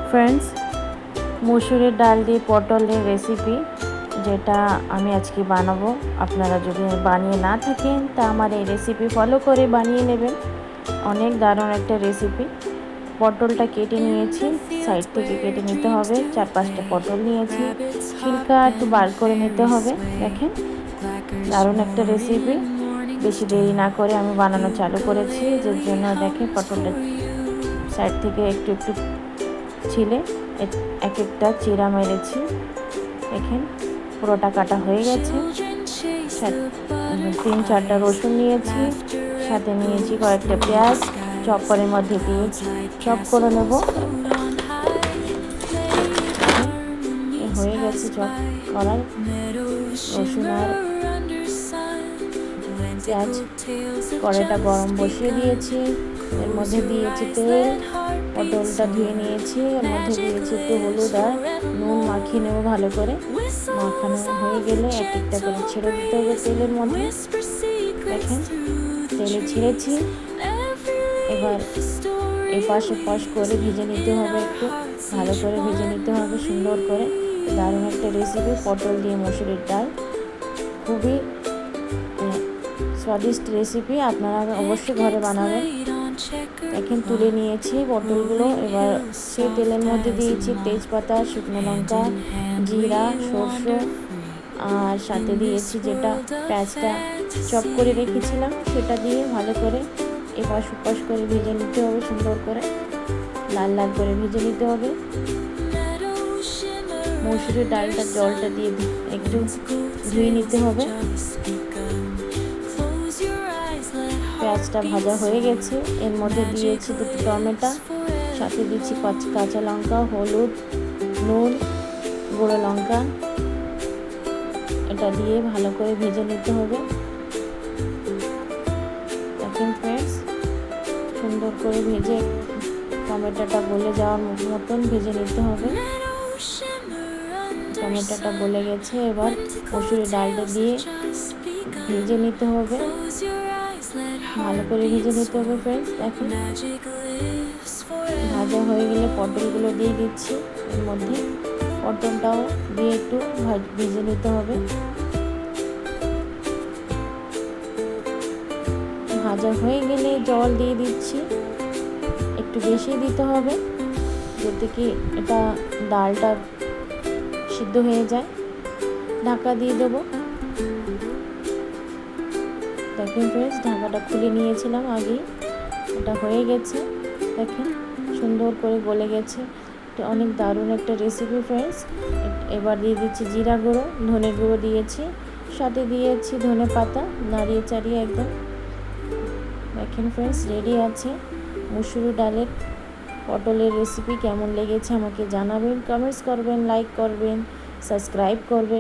Friends, মসুরের ডাল দিয়ে পটলের রেসিপি যেটা আমি আজকে বানাবো। আপনারা যদি বানিয়ে না থাকেন তা আমার এই রেসিপি ফলো করে বানিয়ে নেবেন। অনেক দারুণ একটা রেসিপি। পটলটা কেটে নিয়েছি, সাইড থেকে কেটে নিতে হবে। 4-5টা পটল নিয়েছি, ছিলকা একটু বার করে নিতে হবে। দেখেন, দারুণ একটা রেসিপি। বেশি দেরি না করে আমি বানানো চালু করেছি, যার জন্য দেখে পটলটা সাইড থেকে একটু একটু ছিলে এক একটা চিরা মেরেছি। দেখেন, পুরোটা কাটা হয়ে গেছে। 3-4টা রসুন নিয়েছি, সাথে নিয়েছি কয়েকটা পেঁয়াজ। চপারের মধ্যে দিয়ে চপ করে নেব। হয়ে গেছে চপ করার। রসুন আর পেঁয়াজ, কড়াইটা গরম বসিয়ে দিয়েছি। এর মধ্যে দিয়েছি তেল, পটলটা ধুয়ে নিয়েছি। এর মধ্যে দিয়েছি একটু হলুদ আর নুন, মাখিয়ে নেবো ভালো করে। মাখানো হয়ে গেলে এক একটা করে ছেড়ে দিতে হবে তেলের মধ্যে। দেখেন, তেলে ছেড়েছি। এবার এপাশ ওপাশ করে ভেজে নিতে হবে, একটু ভালো করে ভেজে নিতে হবে সুন্দর করে। দারুণ একটা রেসিপি, পটল দিয়ে মসুরের ডাল। খুবই স্বাদিষ্ট রেসিপি, আপনারা অবশ্যই ঘরে বানাবেন। এখন তুলে নিয়েছি পটলগুলো। এবার সেই তেলের মধ্যে দিয়েছি তেজপাতা, শুকনো লঙ্কা, জিরা, সরষে আর সাথে দিয়েছি যেটা পেঁয়াজটা চপ করে রেখেছিলাম সেটা দিয়ে ভালো করে এপাশ ওপাশ করে ভেজে নিতে হবে সুন্দর করে, লাল লাল করে ভেজে নিতে হবে। মসুরের ডালটা জলটা দিয়ে একটু ধুয়ে নিতে হবে। পেঁয়াজটা ভাজা হয়ে গেছে। এর মধ্যে দিয়েছি 2টো টমেটো, সাথে দিচ্ছি কাঁচা লঙ্কা, হলুদ, নুন, গুঁড়ো লঙ্কা। এটা দিয়ে ভালো করে ভেজে নিতে হবে। দেখেন ফ্রেন্ডস, সুন্দর করে ভেজে টমেটোটা গলে যাওয়ার মতন ভেজে নিতে হবে। টমেটোটা গলে গেছে। এবার মসুরের ডালটা দিয়ে ভেজে নিতে হবে, ভালো করে ভেজে নিতে হবে ফ্রেন্ডস। দেখেন, ভাজা হয়ে গেলে পটলগুলো দিয়ে দিচ্ছি এর মধ্যে। পটলটাও দিয়ে একটু ভেজে নিতে হবে। ভাজা হয়ে গেলে জল দিয়ে দিচ্ছি, একটু বেশি দিতে হবে যাতে কি এটা ডালটা সিদ্ধ হয়ে যায়। ঢাকা দিয়ে দেবো। দেখেন ফ্রেন্ডস, ঢাকাটা খুলে নিয়েছিলাম আগেই, এটা হয়ে গেছে। দেখেন, সুন্দর করে গলে গেছে। এটা অনেক দারুণ একটা রেসিপি ফ্রেন্ডস। এবার দিয়ে দিচ্ছি জিরা গুঁড়ো, ধনে গুঁড়ো দিয়েছি, সাথে দিয়েছি ধনে পাতা, নাড়িয়ে চাড়িয়ে একদম। দেখেন ফ্রেন্ডস, রেডি আছে মসুর ডালের পটলের রেসিপি। কেমন লেগেছে আমাকে জানাবেন, কমেন্টস করবেন, লাইক করবেন, সাবস্ক্রাইব করবেন।